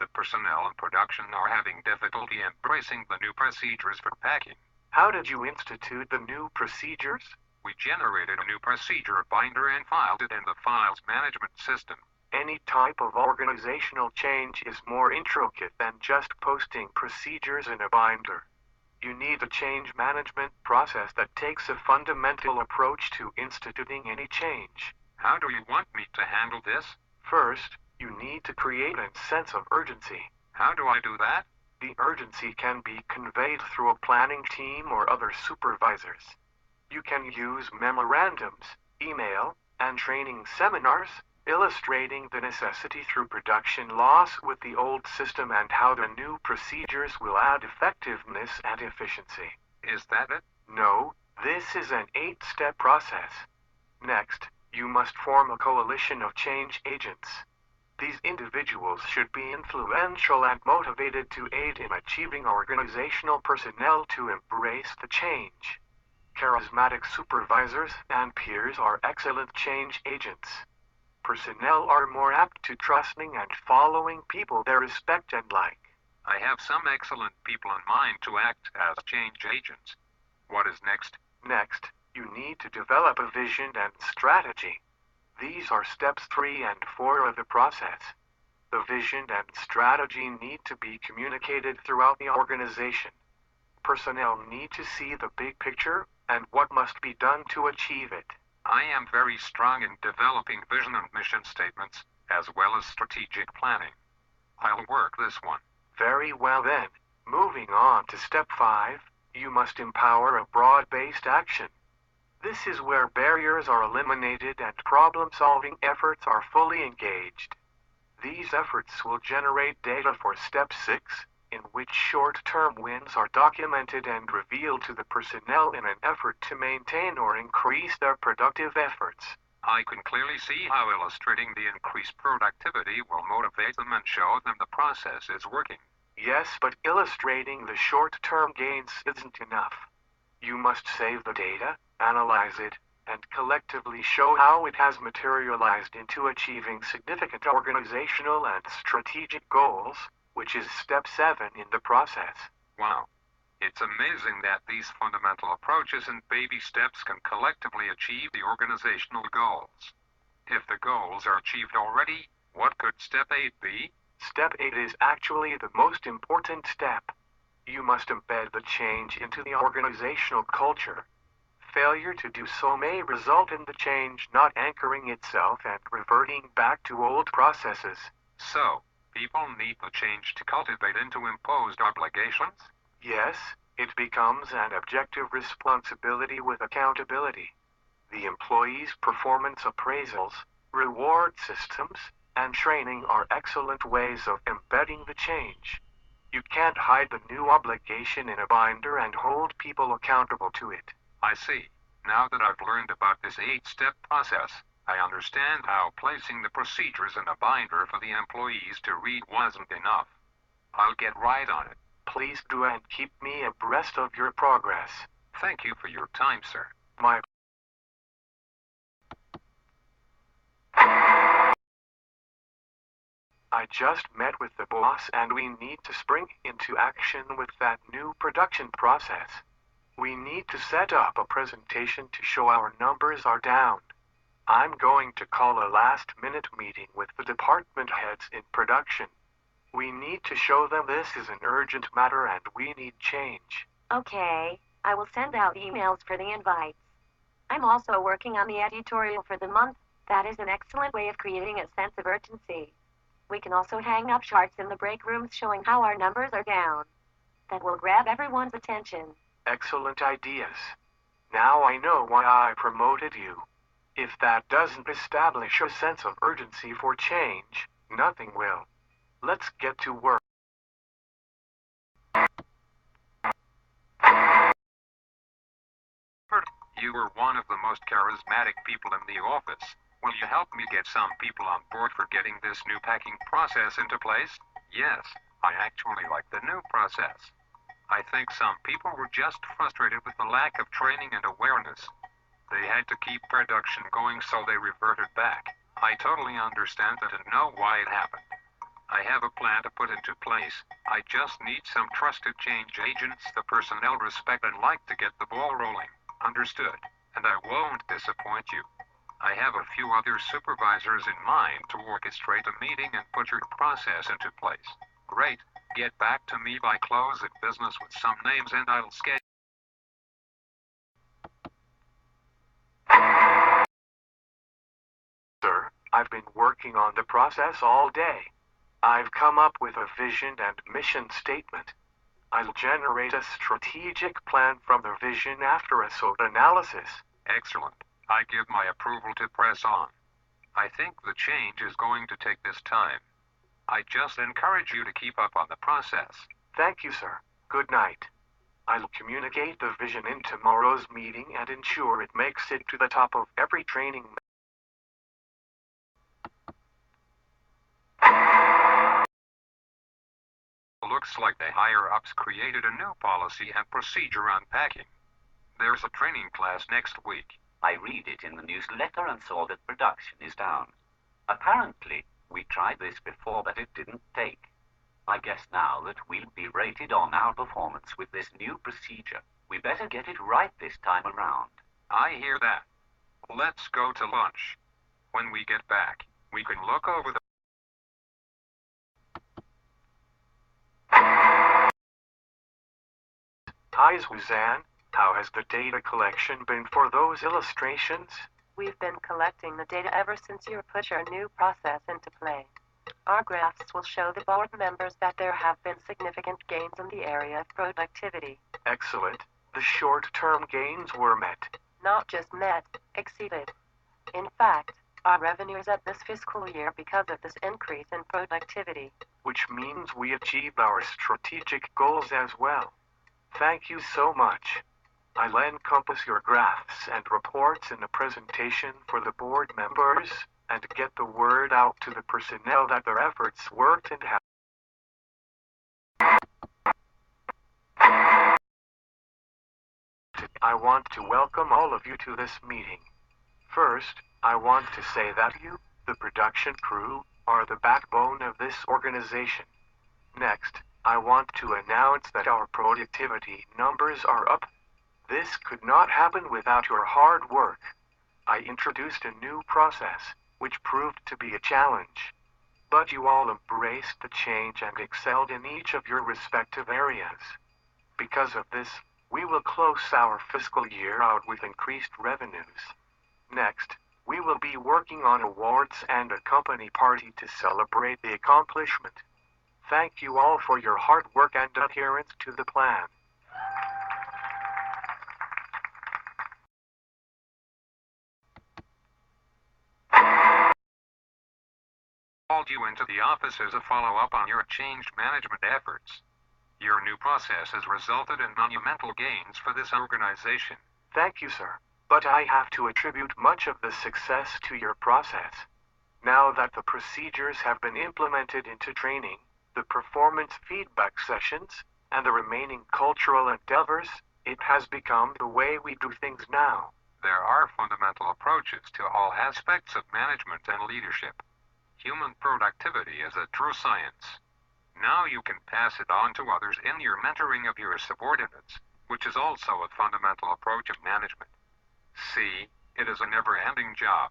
The personnel in production are having difficulty embracing the new procedures for packing. How did you institute the new procedures? We generated a new procedure binder and filed it in the files management system. Any type of organizational change is more intricate than just posting procedures in a binder. You need a change management process that takes a fundamental approach to instituting any change. How do you want me to handle this? First, you need to create a sense of urgency. How do I do that? The urgency can be conveyed through a planning team or other supervisors. You can use memorandums, email, and training seminars, illustrating the necessity through production loss with the old system and how the new procedures will add effectiveness and efficiency. Is that it? No, this is an 8-step process. Next, you must form a coalition of change agents. These individuals should be influential and motivated to aid in achieving organizational personnel to embrace the change. Charismatic supervisors and peers are excellent change agents. Personnel are more apt to trusting and following people they respect and like. I have some excellent people in mind to act as change agents. What is next? Next, you need to develop a vision and strategy. These are steps 3 and 4 of the process. The vision and strategy need to be communicated throughout the organization. Personnel need to see the big picture and what must be done to achieve it. I am very strong in developing vision and mission statements, as well as strategic planning. I'll work this one. Very well then. Moving on to step 5, you must empower a broad-based action. This is where barriers are eliminated and problem-solving efforts are fully engaged. These efforts will generate data for step 6, in which short-term wins are documented and revealed to the personnel in an effort to maintain or increase their productive efforts. I can clearly see how illustrating the increased productivity will motivate them and show them the process is working. Yes, but illustrating the short-term gains isn't enough. You must save the data, analyze it, and collectively show how it has materialized into achieving significant organizational and strategic goals, which is step 7 in the process. Wow. It's amazing that these fundamental approaches and baby steps can collectively achieve the organizational goals. If the goals are achieved already, what could step 8 be? Step 8 is actually the most important step. You must embed the change into the organizational culture. Failure to do so may result in the change not anchoring itself and reverting back to old processes. So, people need the change to cultivate into imposed obligations? Yes, it becomes an objective responsibility with accountability. The employees' performance appraisals, reward systems, and training are excellent ways of embedding the change. You can't hide the new obligation in a binder and hold people accountable to it. I see. Now that I've learned about this 8-step process, I understand how placing the procedures in a binder for the employees to read wasn't enough. I'll get right on it. Please do and keep me abreast of your progress. Thank you for your time, sir. My I just met with the boss and we need to spring into action with that new production process. We need to set up a presentation to show our numbers are down. I'm going to call a last-minute meeting with the department heads in production. We need to show them this is an urgent matter and we need change. Okay, I will send out emails for the invites. I'm also working on the editorial for the month. That is an excellent way of creating a sense of urgency. We can also hang up charts in the break rooms showing how our numbers are down. That will grab everyone's attention. Excellent ideas. Now I know why I promoted you. If that doesn't establish a sense of urgency for change, nothing will. Let's get to work. You were one of the most charismatic people in the office. Will you help me get some people on board for getting this new packing process into place? Yes, I actually like the new process. I think some people were just frustrated with the lack of training and awareness. They had to keep production going, so they reverted back. I totally understand that and know why it happened. I have a plan to put into place. I just need some trusted change agents the personnel respect and like to get the ball rolling. Understood. And I won't disappoint you. I have a few other supervisors in mind to orchestrate a meeting and put your process into place. Great. Get back to me by close of business with some names and I'll schedule. Sir, I've been working on the process all day. I've come up with a vision and mission statement. I'll generate a strategic plan from the vision after a SWOT analysis. Excellent. I give my approval to press on. I think the change is going to take this time. I just encourage you to keep up on the process. Thank you, sir. Good night. I'll communicate the vision in tomorrow's meeting and ensure it makes it to the top of every training. Looks like the higher-ups created a new policy and procedure on packing. There's a training class next week. I read it in the newsletter and saw that production is down. Apparently, we tried this before, but it didn't take. I guess now that we'll be rated on our performance with this new procedure, we better get it right this time around. I hear that. Let's go to lunch. When we get back, we can look over the... Hi, Suzanne. How has the data collection been for those illustrations? We've been collecting the data ever since you put your new process into play. Our graphs will show the board members that there have been significant gains in the area of productivity. Excellent. The short-term gains were met. Not just met, exceeded. In fact, our revenue is up this fiscal year because of this increase in productivity. Which means we achieved our strategic goals as well. Thank you so much. I'll encompass your graphs and reports in the presentation for the board members, and get the word out to the personnel that their efforts worked and have. I want to welcome all of you to this meeting. First, I want to say that you, the production crew, are the backbone of this organization. Next, I want to announce that our productivity numbers are up. This could not happen without your hard work. I introduced a new process, which proved to be a challenge. But you all embraced the change and excelled in each of your respective areas. Because of this, we will close our fiscal year out with increased revenues. Next, we will be working on awards and a company party to celebrate the accomplishment. Thank you all for your hard work and adherence to the plan. Called you into the office as a follow-up on your change management efforts. Your new process has resulted in monumental gains for this organization. Thank you, sir. But I have to attribute much of the success to your process. Now that the procedures have been implemented into training, the performance feedback sessions, and the remaining cultural endeavors, it has become the way we do things now. There are fundamental approaches to all aspects of management and leadership. Human productivity is a true science. Now you can pass it on to others in your mentoring of your subordinates, which is also a fundamental approach of management. See, it is a never-ending job.